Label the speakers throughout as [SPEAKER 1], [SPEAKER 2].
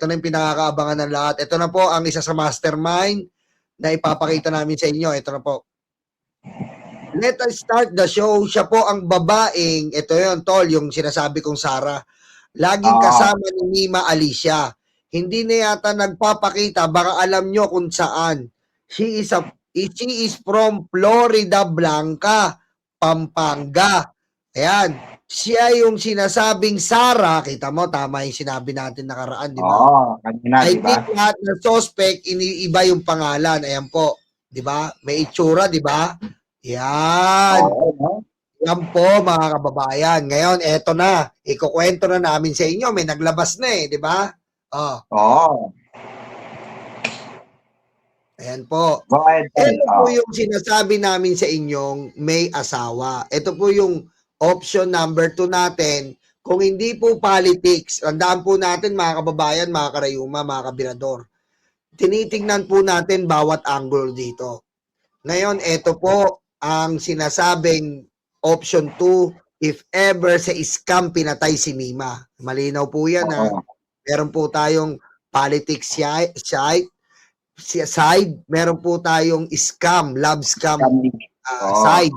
[SPEAKER 1] ito na yung pinakakaabangan ng lahat. Ito na po ang isa sa mastermind na ipapakita namin sa inyo. Ito na po. Let us start the show. Siya po ang babaeng, ito yun, tol, yung sinasabi kong Sarah. Laging kasama ni Mima Alicia. Hindi na yata nagpapakita, baka alam nyo kung saan. She is from Florida Blanca, Pampanga. Ayan. Siya yung sinasabing Sarah, kita mo, tama yung sinabi natin nakaraan, di ba?
[SPEAKER 2] Kanina,
[SPEAKER 1] I
[SPEAKER 2] di ba?
[SPEAKER 1] think lahat ng suspect, iniiba yung pangalan. Ayan po, di ba? May itsura, di ba? Yan. Yan po, mga kababayan. Ngayon, eto na. Ikukwento na namin sa inyo. May naglabas na eh, di ba? Ayan po. Ito po yung sinasabi namin sa inyong may asawa. Ito po yung option number 2 natin. Kung hindi po politics, tandaan po natin mga kababayan, mga karayuma, mga kabirador. Tinitingnan po natin bawat angle dito. Ngayon, ito po ang sinasabing option 2, if ever sa scam pinatay si Mima. Malinaw po yan ha. Meron po tayong politics side, meron po tayong scam, love scam side.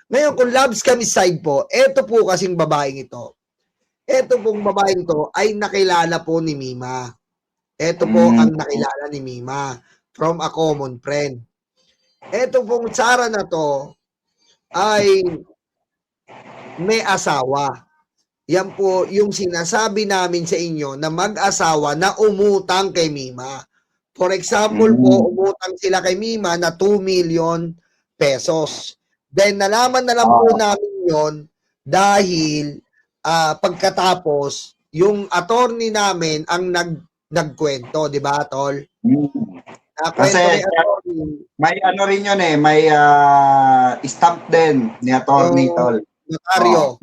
[SPEAKER 1] Ngayon, kung love scam side po, ito po kasing babaeng ito. Ito pong babaeng to ay nakilala po ni Mima. Ito po ang nakilala ni Mima from a common friend. Ito pong Sarah na to ay may asawa. Yan po yung sinasabi namin sa inyo na mag-asawa na umutang kay Mima. For example po, umutang sila kay Mima na 2 million pesos. Then nalaman na lang po namin yon dahil pagkatapos yung attorney namin ang nagkwento, di ba, tol?
[SPEAKER 2] Kasi may ano rin yun eh, may stamp din ni attorney, tol. Notaryo.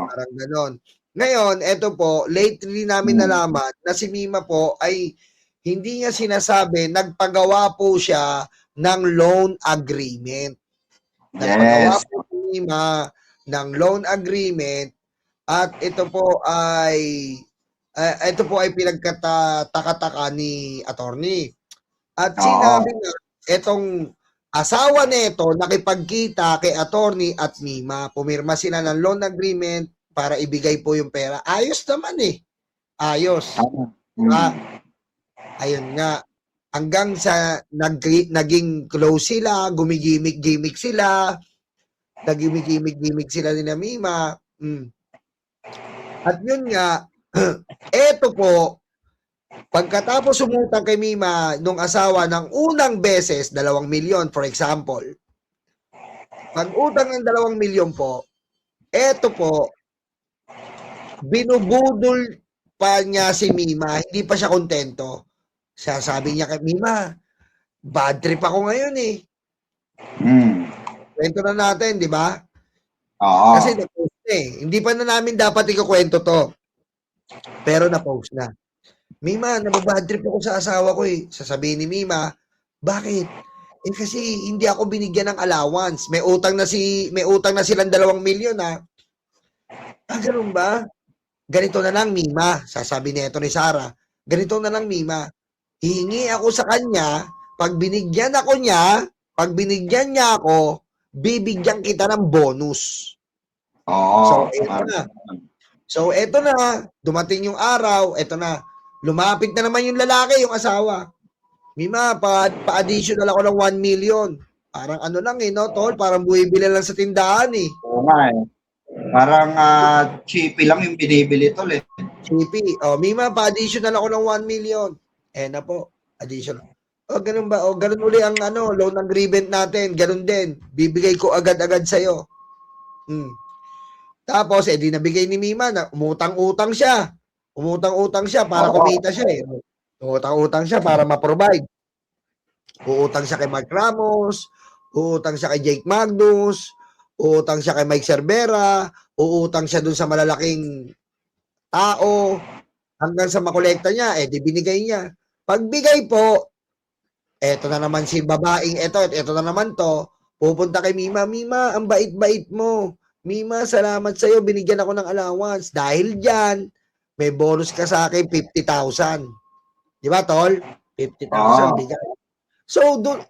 [SPEAKER 1] Parang ganon. Ngayon, eto po, lately namin nalaman na si Mima po ay hindi niya sinasabi, nagpagawa po siya ng loan agreement. Nagpagawa po si Mima ng loan agreement at ito po ay pinagkataka ni attorney. At sinabi na itong asawa nito nakipagkita kay attorney at Mima. Pumirma sila ng loan agreement para ibigay po yung pera. Ayos naman eh. Ayos. Ayun nga. Hanggang sa naging close sila, gumigimik-gimik sila. Nagimik-gimik sila ni Mima. At yun nga, eto po, pagkatapos umutang kay Mima nung asawa ng unang beses, 2 milyon for example. Pag utang ng 2 milyon po, eto po, binubudol pa niya si Mima, hindi pa siya kontento. Sabi niya kay Mima, bad trip ako ngayon eh. Kwento na natin, di ba? Kasi na-post na eh. Hindi pa na namin dapat ikukwento to. Pero na-post na. Mima, nababad trip ako sa asawa ko eh. Sasabihin ni Mima, bakit? Eh kasi hindi ako binigyan ng allowance. May utang na silang 2 milyon ha. Ganun ba? Ganito na lang Mima, sasabi nito ni Sarah. Ganito na lang Mima. Hihingi ako sa kanya, pag binigyan niya ako, bibigyan kita ng bonus. So, eto na. Dumating yung araw, eto na. Lumapit na naman yung lalaki, yung asawa. Mima, pa-additional ako ng 1 million. Parang ano lang eh, no, tol? Parang buwibili lang sa tindahan eh.
[SPEAKER 2] Oo nga eh. Parang cheapy lang yung binibili, tol eh.
[SPEAKER 1] Cheapy. Mima, pa-additional ako ng 1 million. Na po, additional. Ganun ba? Ganun uli ang loan agreement natin. Ganun din. Bibigay ko agad-agad sa'yo. Tapos, di nabigay ni Mima na umutang-utang siya. Umutang-utang siya para kumita siya eh. Umutang-utang siya para ma-provide. Uutang siya kay Mark Ramos, uutang siya kay Jake Magnus, uutang siya kay Mike Cervera, uutang siya dun sa malalaking tao, hanggang sa makolekta niya, di binigay niya. Pagbigay po, eto na naman si babaeng, eto na naman to, pupunta kay Mima, Mima, ang bait-bait mo. Mima, salamat sa'yo, binigyan ako ng allowance. Dahil dyan, may bonus ka sa akin 50,000. Di ba, tol? 50,000 bigay. So, doon,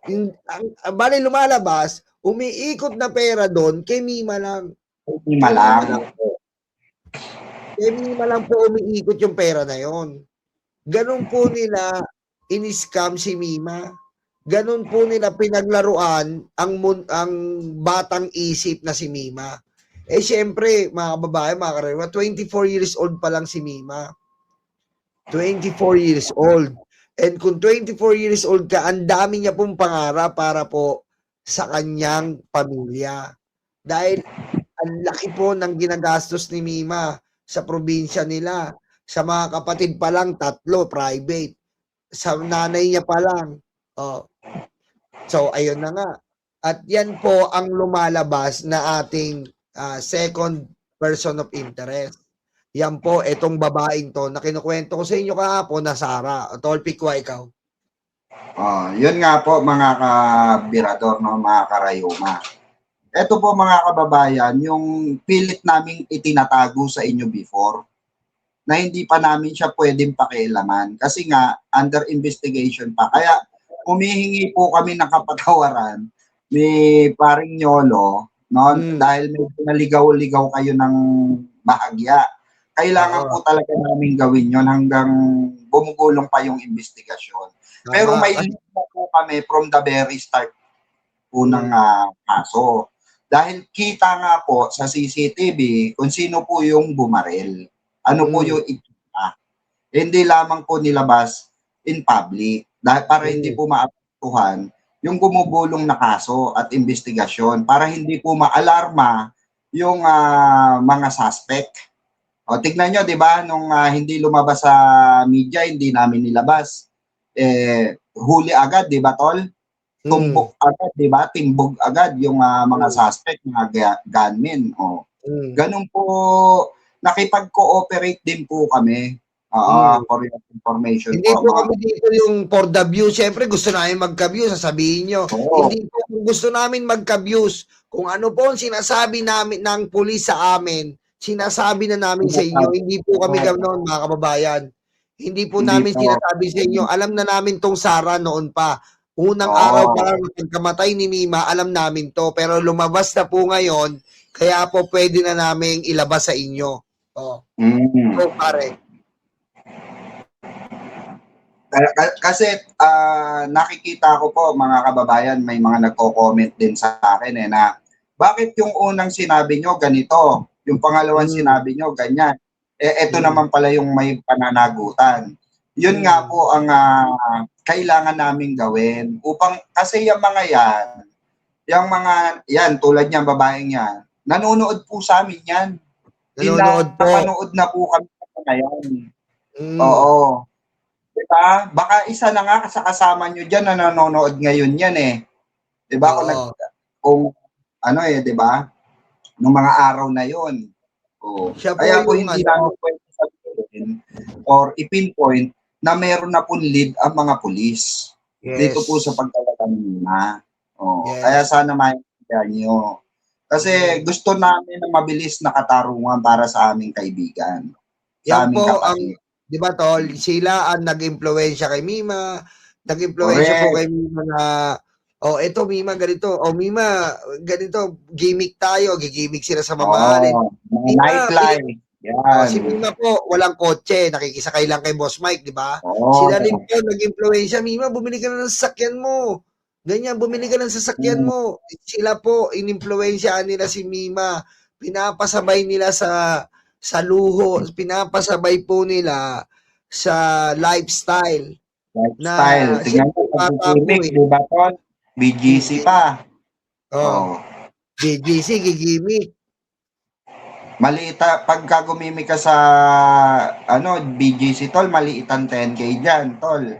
[SPEAKER 1] bali lumalabas, umiikot na pera doon, kay Mima lang.
[SPEAKER 2] Mima lang.
[SPEAKER 1] Kay Mima lang po umiikot yung pera na yon. Ganun po nila in-scam si Mima. Ganun po nila pinaglaruan ang batang isip na si Mima. Eh, syempre, mga kababayan, mga karaniwan, 24 years old pa lang si Mima. 24 years old. And kung 24 years old ka, ang dami niya pong pangarap para po sa kanyang pamilya. Dahil ang laki po ng ginagastos ni Mima sa probinsya nila. Sa mga kapatid pa lang, 3, private. Sa nanay niya pa lang. Oh. So, ayun na nga. At yan po ang lumalabas na ating second person of interest. Yan po, itong babaeng to na kinukwento ko sa inyo kahapon na Sara. Tol, Pikwa, ikaw.
[SPEAKER 2] Yun nga po mga kabirador, no, mga karayuma. Ito po mga kababayan, yung pilit naming itinatago sa inyo before na hindi pa namin siya pwedeng pakialaman kasi nga under investigation pa. Kaya humihingi po kami ng kapatawaran ni paring Nyolo, no, dahil may naligaw-ligaw kayo ng bahagya. Kailangan po talaga namin gawin yon hanggang bumugulong pa yung investigasyon. Pero may link po kami from the very start po ng kaso. Dahil kita nga po sa CCTV kung sino po yung bumaril. Ano po yung ikita. Hindi lamang po nilabas in public. Dahil para hindi po maapektuhan yung gumugulong na kaso at investigasyon. Para hindi po maalarma yung mga suspect. O, tignan nyo, di ba, nung hindi lumabas sa media, hindi namin nilabas. Huli agad, di ba, Tol? Tumbok agad, di ba? Timbog agad yung mga suspect, mga gunmen. O. Ganun po, nakipag-cooperate din po kami. For your information.
[SPEAKER 1] Hindi po kami dito yung for the view. Siyempre, gusto namin magka-view, sasabihin nyo. Hindi po gusto namin magka-views. Kung ano po ang sinasabi namin ng pulis sa amin, sinasabi na namin sa inyo. Hindi po kami ganoon, mga kababayan. Hindi po namin sinasabi sa inyo. Alam na namin tong Sara noon pa. Unang araw pa lang pagkamatay ni Mima, alam namin to. Pero lumabas na po ngayon, kaya po pwede na namin ilabas sa inyo. So, pare.
[SPEAKER 2] Kasi nakikita ko po mga kababayan, may mga nagko-comment din sa akin na bakit yung unang sinabi nyo ganito, yung pangalawang sinabi nyo ganyan. Ito naman pala yung may pananagutan. Yun nga po ang kailangan naming gawin upang kasi yung mga yan tulad niyan, babaeng yan, nanonood po sa amin yan. Pinapanood na po kami sa ngayon. Oo. Diba? Baka isa na nga sa kasama nyo dyan na nanonood ngayon yan eh. Diba? Kung ano diba? Nung mga araw na yon. Kaya po hindi namin pwede sabihin or ipinpoint na meron na po lead ang mga pulis. Dito po sa pagkalakan nila. Kaya sana maintindihan nyo. Kasi gusto namin na mabilis na katarungan para sa aming kaibigan. Sa aming kapatid.
[SPEAKER 1] Di ba, Tol? Sila ang nag-impluwensya kay Mima. Nag-impluwensya po kay Mima na, eto Mima, ganito. Mima, ganito, gimmick tayo. Gigimmick sila sa mamahalin.
[SPEAKER 2] Nightlife.
[SPEAKER 1] Si Mima po, walang kotse. Nakikisakay lang kay Boss Mike, di ba? Sila rin po nag-impluwensya. Mima, bumili ka na ng sasakyan mo. Ganyan, bumili ka ng sasakyan mo. Sila po, in-impluwensyahan nila si Mima. Pinapasabay nila sa luho, pinapasabay po nila sa lifestyle.
[SPEAKER 2] Tingnan mo, gigimik, di ba, Tol? BGC pa.
[SPEAKER 1] BGC, gigimik.
[SPEAKER 2] Maliit, pagka gumimik ka sa, BGC, Tol, maliit ang 10K dyan, Tol.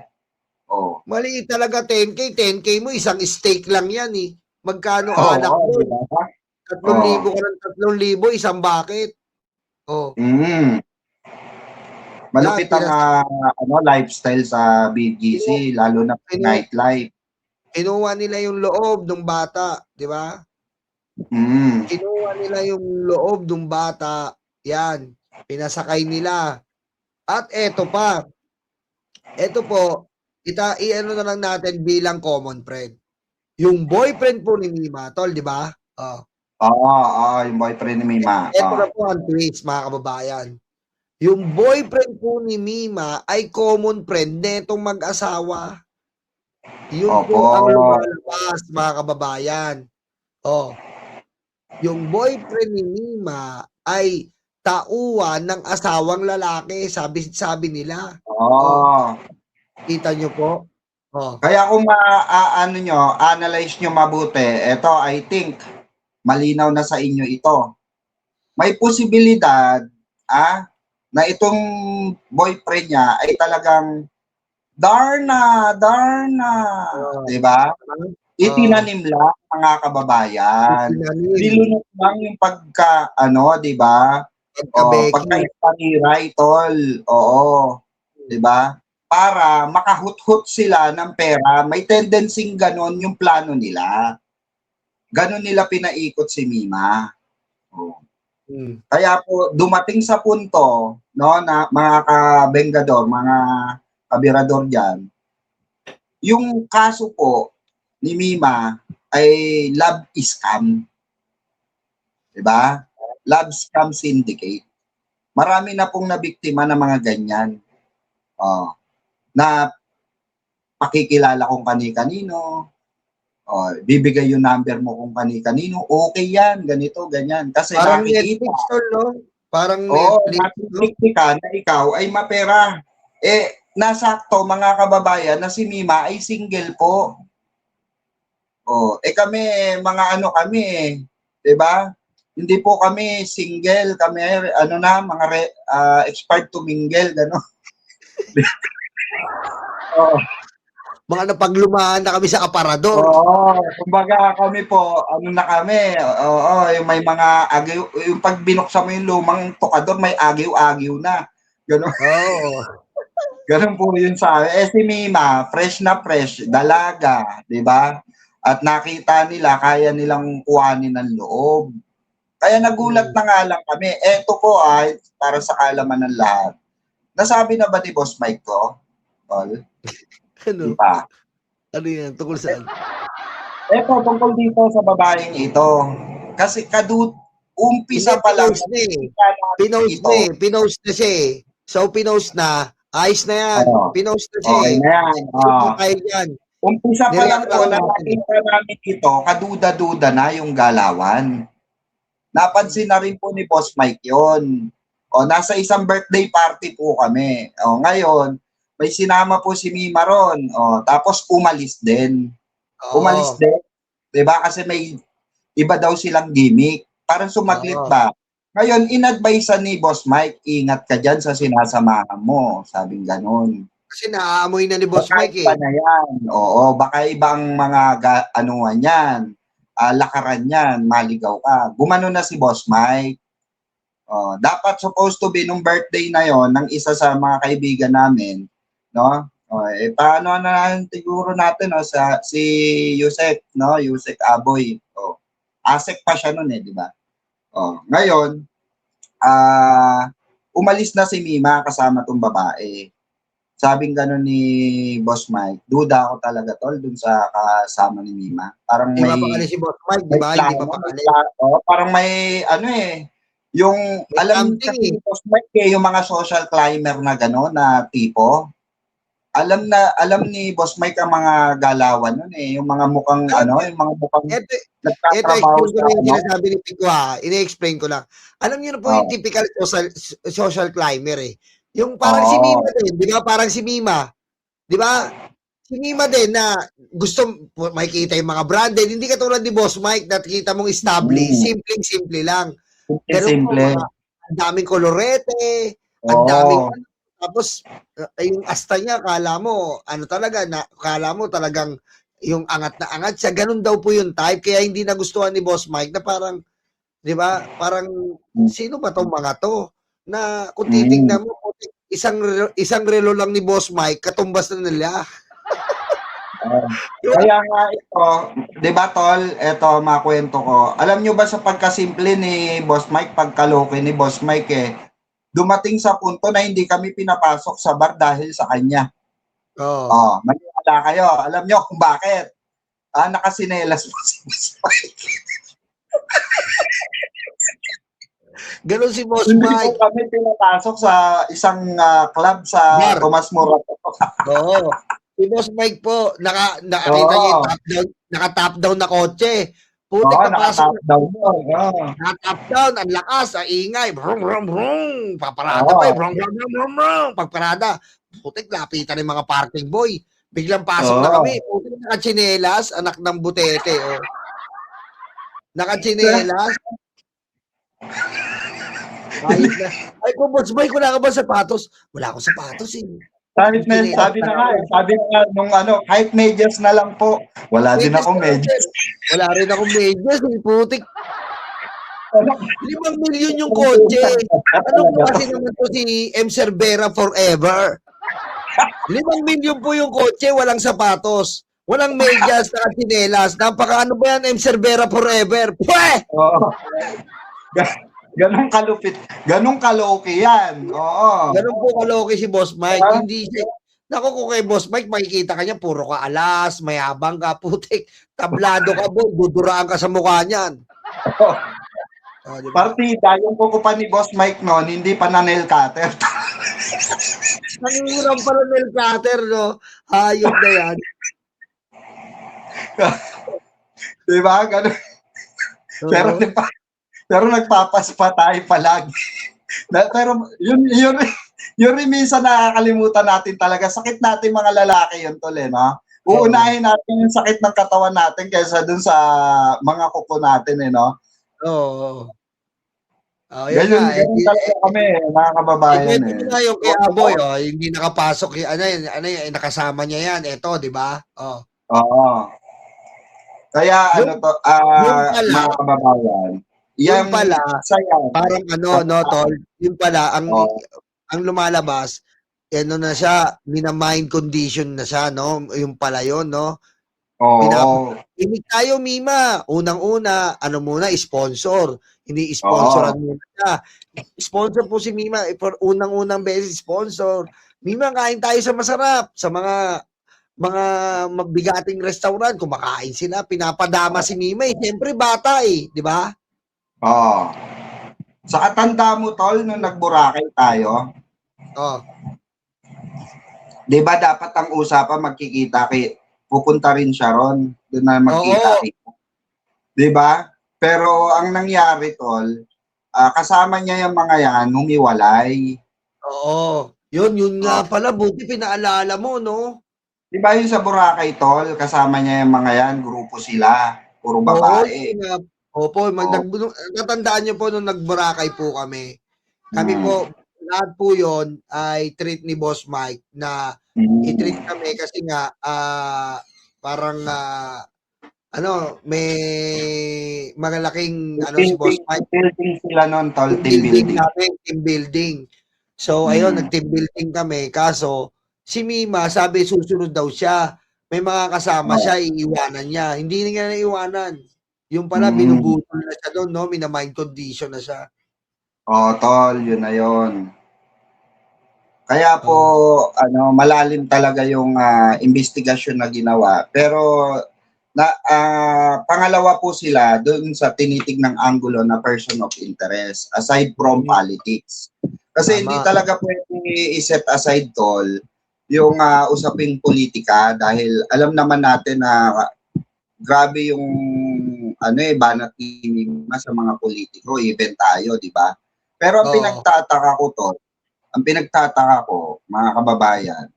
[SPEAKER 1] Maliit talaga 10K. 10K mo, isang steak lang yan eh. Magkano anak mo? 3,000 ka ng 3,000, isang bucket.
[SPEAKER 2] Malupit ang lifestyle sa BGC, lalo na nightlife.
[SPEAKER 1] Kinuha nila yung loob ng bata, di ba? Kinuha nila yung loob ng bata, yan, pinasakay nila. At eto pa. Eto po, i-ano na lang natin bilang common friend. Yung boyfriend po ni Mima, tol, di ba? Oh.
[SPEAKER 2] Oo, yung boyfriend ni Mima.
[SPEAKER 1] Eto na po ang twist, mga kababayan. Yung boyfriend po ni Mima ay common friend netong mag-asawa. Yun
[SPEAKER 2] Opo.
[SPEAKER 1] po ang lumalabas, mga kababayan. Oh. Yung boyfriend ni Mima ay tauhan ng asawang lalaki, sabi nila.
[SPEAKER 2] Oo.
[SPEAKER 1] Kita nyo po? Oh.
[SPEAKER 2] Kaya kung ano nyo, analyze nyo mabuti, ito I think malinaw na sa inyo ito. May posibilidad na itong boyfriend niya ay talagang Darna, di ba? Itinanim lang mga kababayan. Nilunok lang yung pagka, di ba? Pagka-expaniray, tol. Oo. Di ba? Para makahuthut sila ng pera, may tendency ganon yung plano nila. Ganon nila pinaikot si Mima. Oh. Kaya po dumating sa punto, no, na mga kabengador, mga kabirador diyan, yung kaso po ni Mima ay love scam. 'Di ba? Love scam syndicate. Marami na pong nabiktima ng mga ganyan. Na pakikilala kung kani-kanino, bibigay yung number mo kung kani-kanino, okay yan, ganito, ganyan. Kasi
[SPEAKER 1] parang
[SPEAKER 2] nakikita.
[SPEAKER 1] Netflix, no? Parang
[SPEAKER 2] Netflix ka na ikaw ay mapera. Nasakto mga kababayan na si Mima ay single po. Kami, mga ano kami, 'di ba? Hindi po kami single, kami mga expired to mingle, gano'n.
[SPEAKER 1] Mga napaglumaan na kami sa aparador.
[SPEAKER 2] Kumbaga kami po, na kami, yung may mga agiw, yung pag binuksan mo yung lumang tukador, may agiw-agiw na. Gano'n. Gano'n po yun sa amin. Si Mima, fresh na fresh, dalaga, di ba? At nakita nila, kaya nilang kuhanin ng loob. Kaya nagulat na nga lang kami. Eto po ay, para sa kaalaman ng lahat. Nasabi na ba ni Boss Mike to?
[SPEAKER 1] Ano?
[SPEAKER 2] Di pa.
[SPEAKER 1] Ano yan? Tungkol saan?
[SPEAKER 2] Eto, tungkol dito sa babaeng ito. Kasi umpisa pa lang.
[SPEAKER 1] Pinost na siya eh. So, pinost na. Ayos na yan. Pinost na siya
[SPEAKER 2] okay
[SPEAKER 1] eh.
[SPEAKER 2] na yan. Umpisa pa lang po, nakita namin ito, kaduda-duda na yung galawan. Napansin na rin po ni Boss Mike yun. Nasa isang birthday party po kami. Ngayon, may sinama po si Mima ron. Tapos umalis din. Umalis din. Diba? Kasi may iba daw silang gimmick. Parang sumaglit ba? Ngayon, in-advise ni Boss Mike, ingat ka dyan sa sinasamahan mo. Sabing ganon.
[SPEAKER 1] Kasi naaamoy na ni Boss Mike eh.
[SPEAKER 2] Baka na yan. Baka ibang mga anuan yan. Lakaran yan, maligaw ka. Gumano na si Boss Mike. Dapat supposed to be nung birthday na yon ng isa sa mga kaibigan namin, no? Paano na siguro natin si Yusek, no? Yusek Aboy. Asek pa siya noon di ba? Ngayon, umalis na si Mima kasama tong babae. Sabing gano'n ni Boss Mike, duda ako talaga tol dun sa kasama ni Mima. Parang
[SPEAKER 1] may mapakali si Boss Mike, di ba? Hindi mapakali.
[SPEAKER 2] Parang may yung may alam kasi ni Boss Mike yung mga social climber na gano'n na tipo. Alam ni Boss Mike ang mga galawan nun yung mga mukhang yung mga mukhang
[SPEAKER 1] nagtatrabaho sa yung sinasabi ni Pico ini-explain ko lang. Alam niyo na po yung typical social climber Yung parang si Mima din, di ba? Parang si Mima. Di ba? Si Mima din na gusto makikita yung mga branded. Hindi katulad ni Boss Mike na kita mong established. Simple lang. Pero
[SPEAKER 2] simple.
[SPEAKER 1] Ang daming kolorete, ang daming tapos yung asta niya, kala mo talagang yung angat na angat siya. Ganun daw po yung type. Kaya hindi nagustuhan ni Boss Mike na parang, di ba? Parang, sino ba tong mga to? Na kung titignan mo, isang relo lang ni Boss Mike, katumbas na nila.
[SPEAKER 2] Kaya nga ito, di ba tol, ito makwento ko. Alam nyo ba sa pagkasimple ni Boss Mike, pagkaloke ni Boss Mike dumating sa punto na hindi kami pinapasok sa bar dahil sa kanya.
[SPEAKER 1] Oh.
[SPEAKER 2] Oh, maniwala kayo. Alam nyo kung bakit? Nakasinelas po si Boss Mike.
[SPEAKER 1] Ganun si Boss
[SPEAKER 2] Hindi
[SPEAKER 1] Mike.
[SPEAKER 2] po kami pinapasok sa isang club sa
[SPEAKER 1] Bar.
[SPEAKER 2] Tomas Morato.
[SPEAKER 1] Oo. Si Boss Mike po, nakakita niya yung top down, naka-top down na kotse. Putik
[SPEAKER 2] Oo,
[SPEAKER 1] papasok.
[SPEAKER 2] naka-top down po.
[SPEAKER 1] Naka-top down, ang lakas, ang ingay. Brum, brum, brum. Paparada pa eh. Brum, brum, brum, brum, brum. Pagparada. Putik, lapitan ng mga parking boy. Biglang pasok na kami. Putik, nakachinelas, anak ng butete. Oh. Nakachinelas. Ay, kung Boss Mike, wala ka ba sapatos? Wala akong sapatos eh.
[SPEAKER 2] Sabi na nga, nung kahit medyas na lang po. Wala din akong medyas.
[SPEAKER 1] Wala rin akong medyas, putik. 5 milyon yung kotse. Anong kasi naman to si M. Cervera forever? 5 milyon po yung kotse, walang sapatos. Walang medyas, nakatsinelas. Napaka ano ba yan, M. Cervera forever? Pweh!
[SPEAKER 2] Oo. Ganong kalupit. Ganong kaloki yan. Oo.
[SPEAKER 1] Ganon po kaloki si Boss Mike. Hindi siya. Naku, kung kay Boss Mike, makikita ka niya, puro ka alas, mayabang ka, putik, tablado ka, boy, duduraan ka sa mukha niyan.
[SPEAKER 2] Oh, diba? Partida, yung kukupa ni Boss Mike noon, hindi pa na nail cutter.
[SPEAKER 1] Nangingiram pala nail cutter, no? Hayop na yan.
[SPEAKER 2] Diba? Ganon. Pero nagpapaspa tayo palagi. Pero yun rin minsan nakakalimutan natin talaga. Sakit natin mga lalaki yun tol no? Uunahin natin yung sakit ng katawan natin kaysa dun sa mga kuko natin no?
[SPEAKER 1] Oo.
[SPEAKER 2] Ganyan talaga kami, mga kababayan
[SPEAKER 1] Ito na yung kay Aboy, hindi nakapasok, nakasama niya yan, ito, di ba?
[SPEAKER 2] Oo. Kaya mga kababayan,
[SPEAKER 1] yung pala, parang tol, yung pala, ang lumalabas, na siya, mina-mind condition na siya, no? Yung pala yun, no?
[SPEAKER 2] Oo.
[SPEAKER 1] Hindi tayo, Mima. Unang-una, sponsor. Hindi sponsoran muna siya. Sponsor po si Mima. For unang-unang beses, sponsor. Mima, kain tayo sa masarap. Sa mga mabigating restaurant, kumakain sila, pinapadama si Mima. Siyempre, bata di ba?
[SPEAKER 2] Oo. Sa katanda mo, tol, nung nagburakay tayo, di ba dapat ang usapan magkikita pupunta rin siya ron, doon na magkita. Di ba? Pero ang nangyari, tol, kasama niya yung mga yan, humiwalay.
[SPEAKER 1] Oo. Yun nga pala, buti pinaalala mo, no?
[SPEAKER 2] Di ba yung sa Boracay, tol, kasama niya yung mga yan, grupo sila, puro babae.
[SPEAKER 1] Opo, natandaan niyo po nung nag-Boracay po kami. Kami po, lahat po yon ay treat ni Boss Mike na i-treat kami kasi nga parang may magalaking si Boss Mike.
[SPEAKER 2] Team building sila noon, tol, team building.
[SPEAKER 1] Team building. So, ayun, nag-team building kami. Kaso, si Mima, sabi susunod daw siya. May mga kasama siya, iiwanan niya. Hindi niya naiwanan. Yung pala, binubutol na siya doon, no? Mina-mind condition na siya.
[SPEAKER 2] Tol, yun na yun. Kaya po, malalim talaga yung investigasyon na ginawa. Pero, pangalawa po sila doon sa tinitignang anggulo na person of interest, aside from politics. Kasi hindi talaga pwede i-set aside, tol, yung usaping politika dahil alam naman natin na grabe yung banat ni Mima sa mga politiko, even tayo, di ba? Pero ang pinagtataka ko, mga kababayan,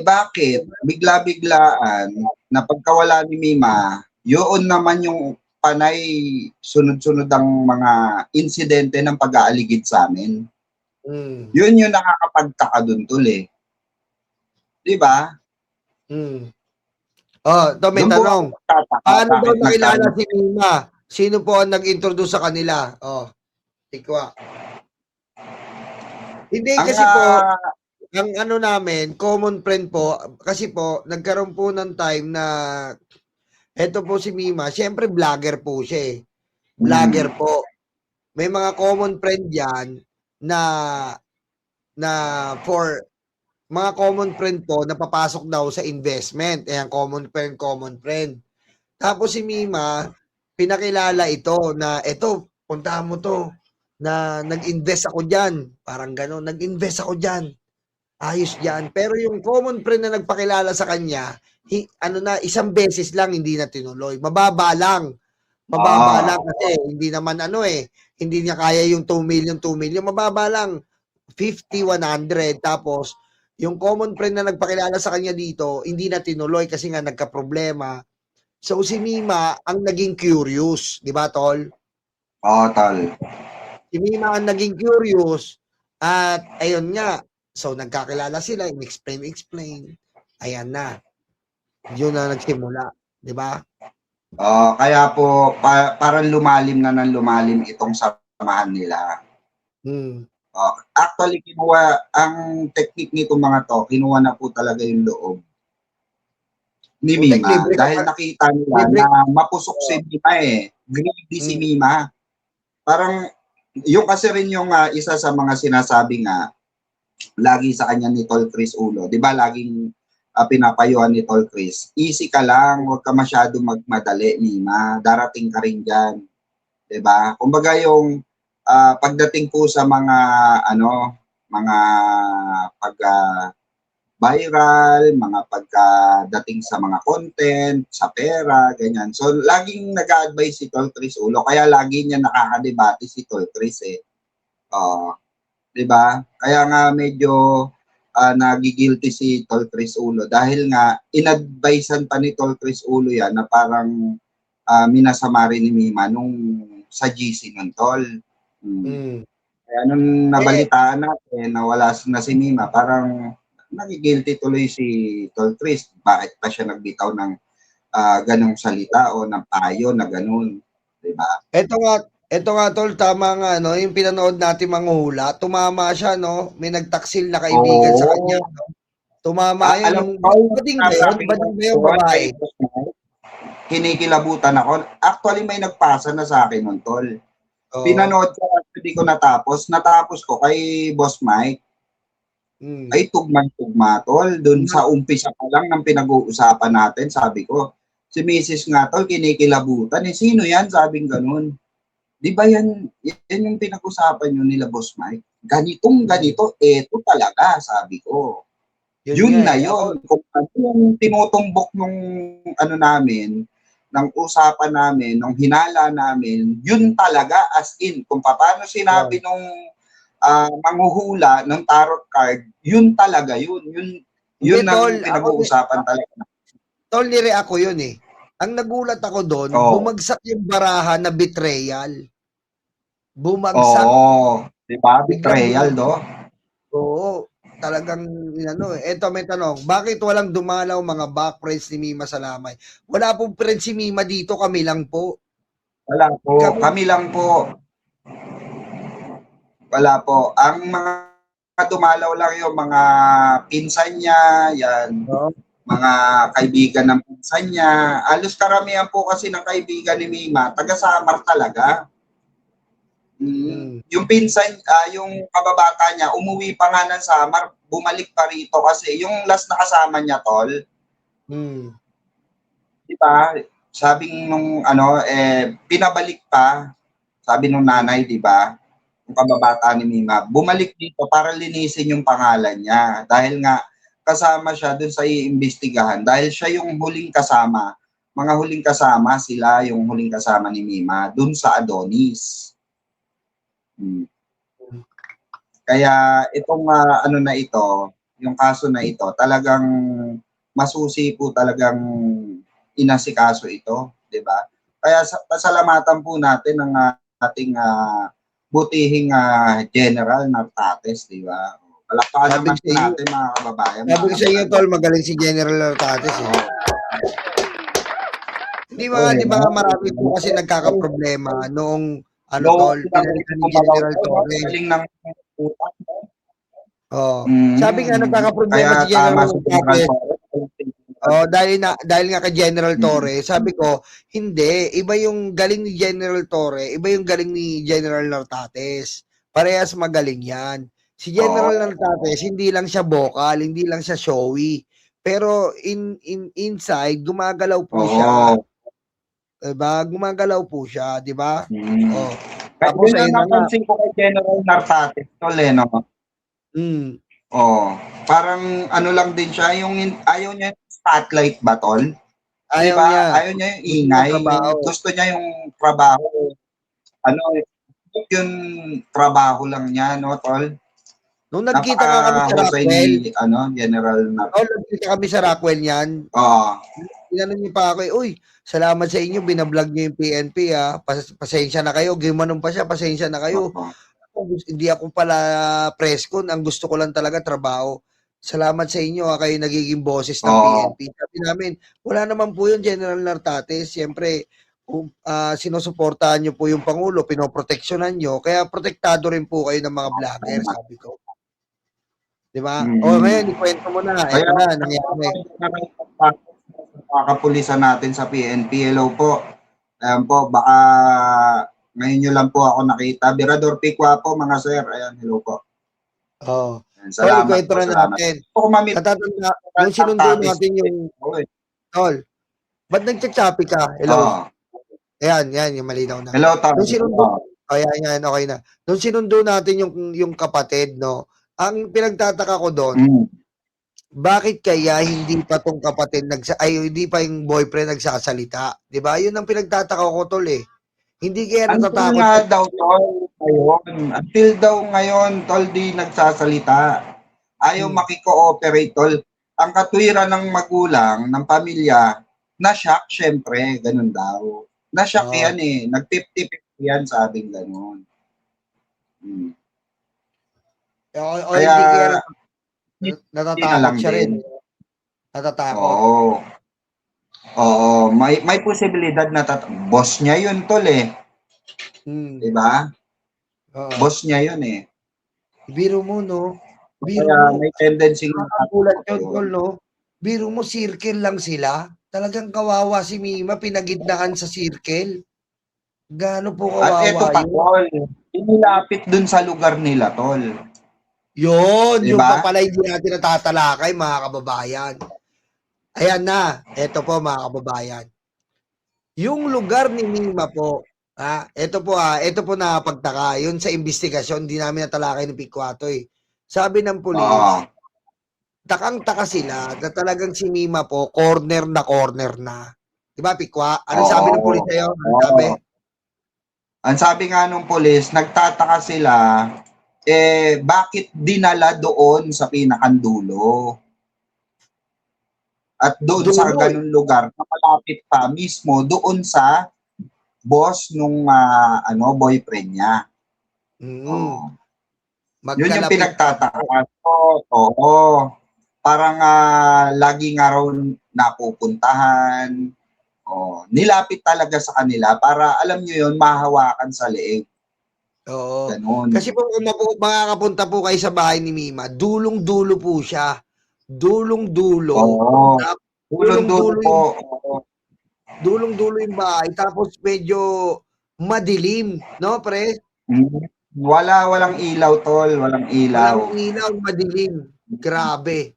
[SPEAKER 2] bakit bigla-biglaan na pagkawala ni Mima, yun naman yung panay sunod-sunod ang mga insidente ng pag-aaligid sa amin. Yun yung nakakapagtaka dun, tol Di ba?
[SPEAKER 1] Ito may tanong. Paano daw nakilala si Mima? Sino po ang nag-introduce sa kanila? Tikwa. Hindi kasi po, ang namin, common friend po, kasi po, nagkaroon po ng time na, eto po si Mima, syempre vlogger po siya Vlogger po. May mga common friend yan na na for mga common friend po na papasok daw sa investment. Ayan, common friend. Tapos si Mima, pinakilala ito na, eto, puntahan mo to, na nag-invest ako dyan. Parang gano'n, nag-invest ako dyan. Ayos dyan. Pero yung common friend na nagpakilala sa kanya, isang beses lang hindi na tinuloy. Mababa lang. Mababa lang kasi hindi naman hindi niya kaya yung 2 million. Mababa lang. 50, 100. Tapos, yung common friend na nagpakilala sa kanya dito, hindi na tinuloy kasi nga nagka-problema. So, si Mima ang naging curious. Di ba, Tol?
[SPEAKER 2] Oo, Tol.
[SPEAKER 1] Si Mima ang naging curious at ayun nga. So, nagkakilala sila, explain. Ayan na. Yun na nagsimula. Di ba?
[SPEAKER 2] Kaya po, parang lumalim na ng lumalim itong samahan nila. Actually, ang technique nitong mga to, kinuha na po talaga yung loob ni Mima. Dahil nakita nila na mapusok si Mima Greedy si Mima. Parang, yung kasi rin yung isa sa mga sinasabi nga, lagi sa kanya ni Tol Chris Ulo. Di ba laging pinapayuhan ni Tol Chris, easy ka lang, huwag ka masyado magmadali, Mima. Darating ka rin dyan. Di ba? Kumbaga yung pagdating po sa mga viral, mga pagdating sa mga content, sa pera, ganyan. So, laging nag-a-advise si Tol Chris Ulo, kaya lagi niya nakakadebate si Tol Chris di ba? Kaya nga medyo nagigilty si Tol Chris Ulo dahil nga in-advisean pa ni Tol Chris Ulo yan na parang minasama rin ni Mima nung sa GC nun, Tol. Kaya nung nabalitaan natin na wala na si Mima, parang nagigilty tuloy si Tol Chris. Bakit pa siya nagbitaw ng ganong salita o ng payo na ganon, di ba?
[SPEAKER 1] Ito nga Tol, tama nga yung pinanood natin Manghula, tumama siya may nagtaksil na kaibigan sa kanya. Tumama yun. Bading ba yun babae?
[SPEAKER 2] Kinikilabutan ako. Actually may nagpasa na sa akin nun, Tol. Pinanood ko at hindi ko natapos ko kay Boss Mike. Ay tugma, Tol. Doon sa umpisa pa lang ng pinag-uusapan natin, sabi ko, si Mrs. nga, Tol, kinikilabutan. Sino yan? Sabing ganun. Di ba yan yung pinag-usapan nyo nila, Boss Mike? Ganito, eto talaga, sabi ko. Yun na yun. Kung ano yung tinutumbok nung namin, ng usapan namin, ng hinala namin, yun talaga as in. Kung paano sinabi nung manghuhula ng tarot card, yun talaga yun. Yun ang pinag-uusapan talaga.
[SPEAKER 1] Tol, nire ako yun Ang nagulat ako doon, bumagsak yung baraha na betrayal. Bumagsak.
[SPEAKER 2] Diba? Betrayal, no?
[SPEAKER 1] Oo. Talagang, eto may tanong, bakit walang dumalaw mga back friends ni Mima sa Lamay? Wala pong friends si Mima dito, kami lang po.
[SPEAKER 2] Wala po, kami lang po. Wala po. Ang mga dumalaw lang yung mga pinsan niya, yan. Mga kaibigan ng pinsan niya. Alos karamihan po kasi ng kaibigan ni Mima, taga-Samar talaga. Yung pinsan, yung kababata niya, umuwi pa nga ng Samar, bumalik pa rito kasi yung last na kasama niya, Tol. Diba? Sabing nung pinabalik pa, sabi nung nanay, diba? Yung kababata ni Mima, bumalik dito para linisin yung pangalan niya. Dahil nga, kasama siya dun sa iimbestigahan. Dahil siya yung huling kasama. Mga huling kasama, sila yung huling kasama ni Mima dun sa Adonis. Kaya itong na ito, yung kaso na ito, talagang masusi po talagang inasikaso ito, di ba? Kaya pasalamatan po natin ang ating butihing General Nartates, di ba? Palakpakan naman natin mga kababayan.
[SPEAKER 1] Sabi ko sa inyo, Tol, magaling si General Nartates Di ba marami po kasi nagkakaproblema noong Tol, pinalitan ni General Torre. Sabi nga nagkakaproblema si General Torre. Dahil nga kay General Torre, sabi ko, hindi, iba yung galing ni General Torre, iba yung galing ni General Nartates. Parehas magaling yan. Si General Nartates, hindi lang siya vocal, hindi lang siya showy. Pero inside, gumagalaw po siya. Diba? Gumagalaw po siya, di ba? Oh.
[SPEAKER 2] Tapos ayun ang napansin ko kay General Nartates, tol, no? Parang ano lang din siya, yung ayaw niya yung spotlight ba, tol?
[SPEAKER 1] Ayaw
[SPEAKER 2] diba?
[SPEAKER 1] niya.
[SPEAKER 2] Ayaw niya yung ingay. Gusto niya yung trabaho. Ano, yung trabaho lang niya, no, tol?
[SPEAKER 1] Nung nagkita ka kami sa Rockwell,
[SPEAKER 2] General
[SPEAKER 1] Nartates. Nagkita kami sa Rockwell yan. Tinanong niyo pa ako, uy, salamat sa inyo, binablog niyo yung PNP, pasensya na kayo, gimanon pa siya, pasensya na kayo. Hindi ako pala press con, ang gusto ko lang talaga trabaho. Salamat sa inyo, kayo nagiging boses ng PNP. Sabi namin, wala naman po yun, General Nartates. Siyempre, sinusuportahan nyo po yung Pangulo, pinoproteksyonan nyo, kaya protektado rin po kayo ng mga vlogger, sabi ko. Diba? Ngayon, ikwento mo na. Ito na, nangyari.
[SPEAKER 2] Kakapulisan natin sa PNP. Hello po. Ayan po, baka ngayon nyo lang po ako nakita. Birador Pikwa po, mga sir. Ayan, hello po. Salamat po.
[SPEAKER 1] Ikwento na natin. Katatanda, yung sinundo natin yung... Tol, ba't nagchachapi ka? Hello? Ayan, yung malinaw na.
[SPEAKER 2] Hello, Tom.
[SPEAKER 1] Nung sinundo, ayan, okay na. Nung sinundo natin yung kapatid, no? Ang pinagtataka ko doon, bakit kaya hindi pa tong kapatid hindi pa yung boyfriend nagsasalita? 'Di ba? 'Yun ang pinagtataka ko, tol eh. Hindi kaya natatakot.
[SPEAKER 2] Until nga daw, tol, ngayon. Until daw ngayon, tol, di nagsasalita. Ayaw makiko-operate, tol. Ang katwiran ng magulang, ng pamilya, na-shock, syempre, ganun daw. Na-shock yan eh. Nag-50-50 yan, sabing ganun.
[SPEAKER 1] Kaya, hindi kaya natatakot siya rin. Natatakot.
[SPEAKER 2] Oo, may posibilidad na boss niya yun, tol eh. Diba? Boss niya yun eh.
[SPEAKER 1] Biro mo, no?
[SPEAKER 2] Kaya may tendency
[SPEAKER 1] nakakagulat yun, tol, no? Biro mo, circle lang sila. Talagang kawawa si Mima, pinagidnaan sa circle. Gaano po kawawa
[SPEAKER 2] at eto pa, tol, inilapit dun sa lugar nila, tol.
[SPEAKER 1] Yun, diba? Yung papalay hindi natin natatalakay, mga kababayan. Ayan na, eto po mga kababayan. Yung lugar ni Mima po, ito po nakapagtaka, yun sa investigasyon, hindi namin natalakay ni Pikwato eh. Sabi ng pulis, takang-taka sila na talagang si Mima po, corner na. Diba, Pikwa? Ano sabi ng pulis sa'yo?
[SPEAKER 2] Ang sabi nga nung pulis, nagtataka sila, bakit dinala doon sa pinakandulo? At doon sa ganung lugar, malapit pa mismo doon sa boss nung boyfriend niya. Yun yung pinagtataka. Parang lagi nga raw napupuntahan. Nilapit talaga sa kanila para alam nyo yun, mahawakan sa leeg.
[SPEAKER 1] Oo. Ganun. Kasi po kung makakapunta po kayo sa bahay ni Mima, dulong-dulo po siya. Dulong-dulo.
[SPEAKER 2] Dulong-dulo po.
[SPEAKER 1] Dulong-dulo yung bahay. Tapos medyo madilim. No, pre?
[SPEAKER 2] Walang ilaw, tol. Walang ilaw.
[SPEAKER 1] Walang ilaw, madilim. Grabe.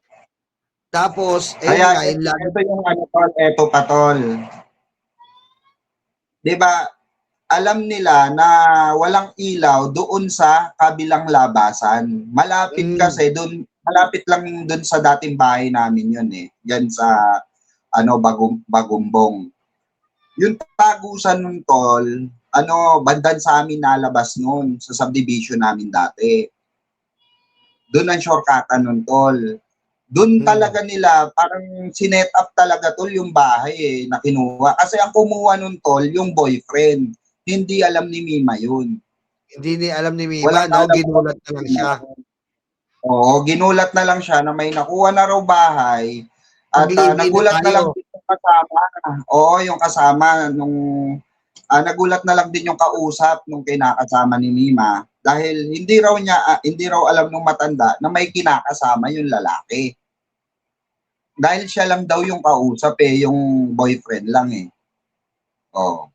[SPEAKER 1] Tapos,
[SPEAKER 2] ito yung tol, ito pa, tol. Diba, alam nila na walang ilaw doon sa kabilang labasan. Malapit kasi doon, malapit lang doon sa dating bahay namin yun eh. Diyan sa Bagumbong. Yung tagusan nun, tol, bandan sa amin nalabas nun sa subdivision namin dati. Doon ang shortcutan nun, tol. Doon talaga nila, parang sinet up talaga, tol, yung bahay eh, na kinuha. Kasi ang kumuha nun, tol, yung boyfriend. Hindi alam ni Mima yun.
[SPEAKER 1] Hindi alam ni Mima, no? Ginulat na lang siya.
[SPEAKER 2] Oo, ginulat na lang siya na may nakuha na raw bahay. At nagulat na lang din yung kasama. Oo, yung kasama nung nagulat na lang din yung kausap nung kinakasama ni Mima dahil hindi raw alam nung matanda na may kinakasama yung lalaki. Dahil siya lang daw yung kausap eh, yung boyfriend lang eh. Oo.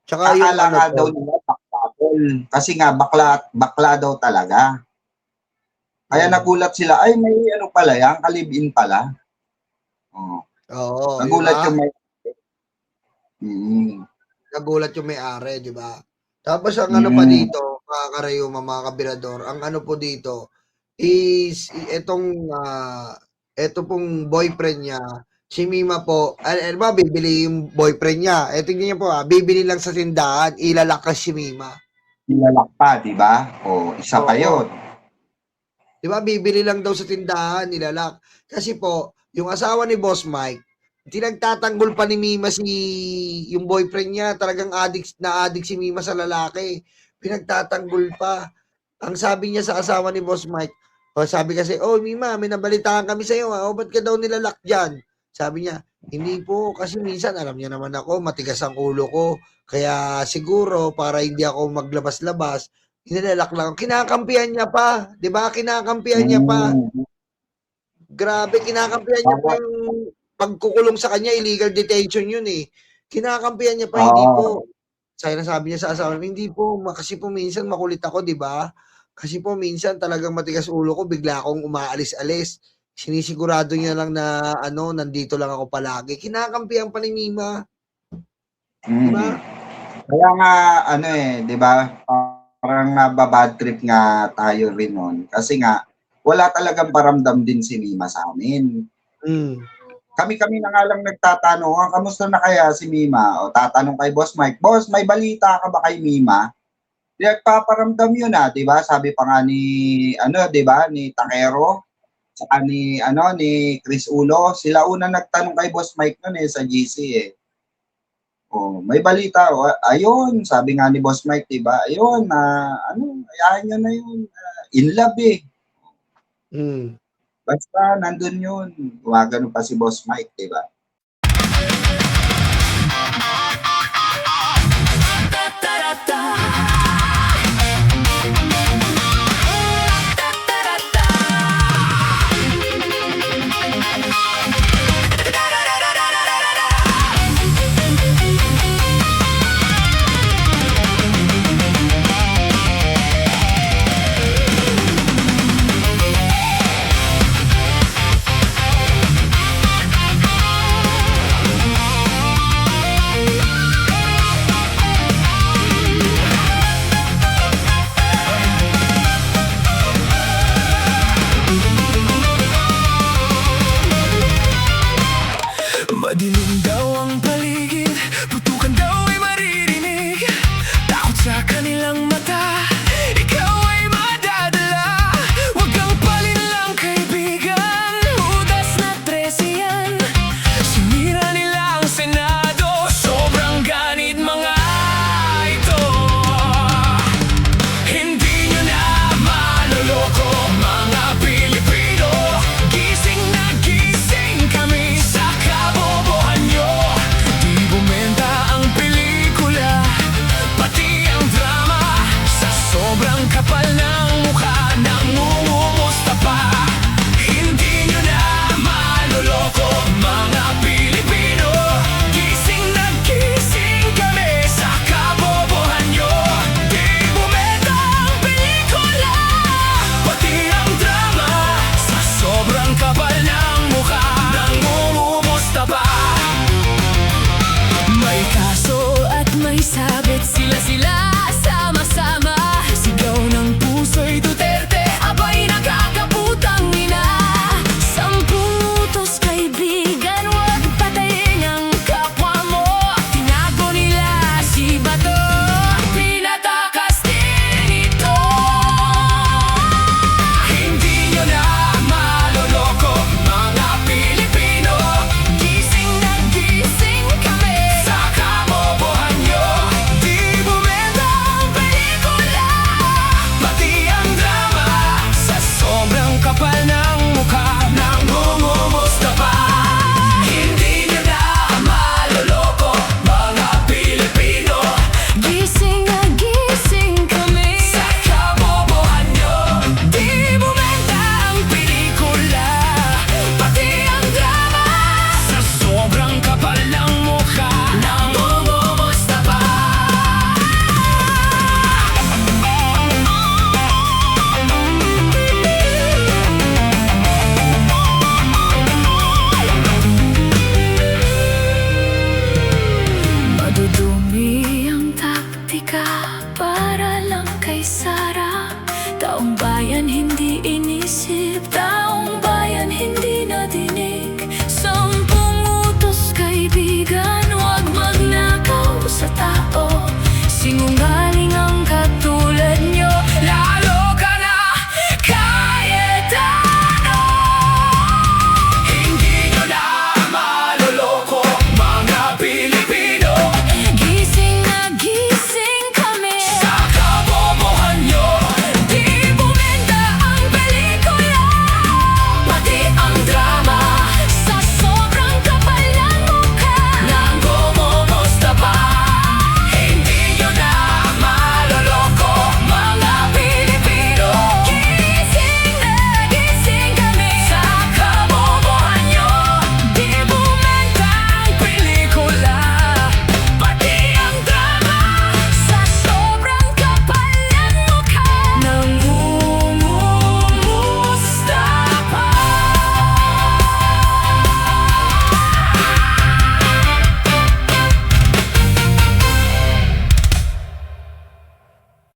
[SPEAKER 1] Tsaka
[SPEAKER 2] akala nga daw nila backbubble. Kasi nga bakla daw talaga. Kaya nagulat sila, ay may ano pala yan, kalibin pala. Oh.
[SPEAKER 1] Oo,
[SPEAKER 2] Nagulat
[SPEAKER 1] diba?
[SPEAKER 2] yung may
[SPEAKER 1] Nagulat yung may-ari, di ba? Tapos ang ano pa dito, mga karayuma, mga kabirador, ang ano po dito is eto pong boyfriend niya, si Mima po, ano ba, bibili yung boyfriend niya. Tingnan niyo po bibili lang sa tindahan, ilalakas si Mima.
[SPEAKER 2] nilalak pa, di ba? O, isa pa
[SPEAKER 1] Oo.
[SPEAKER 2] yun.
[SPEAKER 1] Di ba, bibili lang daw sa tindahan, nilalak. Kasi po, yung asawa ni Boss Mike, tinagtatanggol pa ni Mima yung boyfriend niya, talagang addict si Mima sa lalaki. Pinagtatanggol pa. Ang sabi niya sa asawa ni Boss Mike, sabi kasi, oh Mima, may nabalitaan kami sa iyo, ba't ka daw nilalak dyan? Sabi niya, hindi po, kasi minsan alam niya naman ako, matigas ang ulo ko, kaya siguro para hindi ako maglabas-labas, nilalak lang. Kinakampihan niya pa, di ba? Kinakampihan niya pa. Grabe, kinakampihan niya pa yung pagkukulong sa kanya, illegal detention yun eh. Kinakampihan niya pa, hindi po. Sabi niya sa asawa, hindi po, kasi po minsan makulit ako, di ba? Kasi po minsan talagang matigas ulo ko, bigla akong umaalis-alis. Sinisigurado niya lang na nandito lang ako palagi. Kinakampihan pa ni Mima. Di ba?
[SPEAKER 2] Kaya nga, di ba, parang nababad trip nga tayo rin nun. Kasi nga, wala talagang paramdam din si Mima sa amin. Kami na nga lang nagtatanong, kamusta na kaya si Mima? O tatanong kay Boss Mike, Boss, may balita ka ba kay Mima? Nagpaparamdam yun di ba? Sabi pa nga ni, di ba, ni Takero, saka ni Chris Ulo, sila una nagtanong kay Boss Mike nun sa GC Oh, may balita. Ayun, sabi nga ni Boss Mike, di ba? Ayun, ayahan nyo na yun. In love Basta, nandun yun. Gumagano pa si Boss Mike, di ba?
[SPEAKER 3] tao, singungaling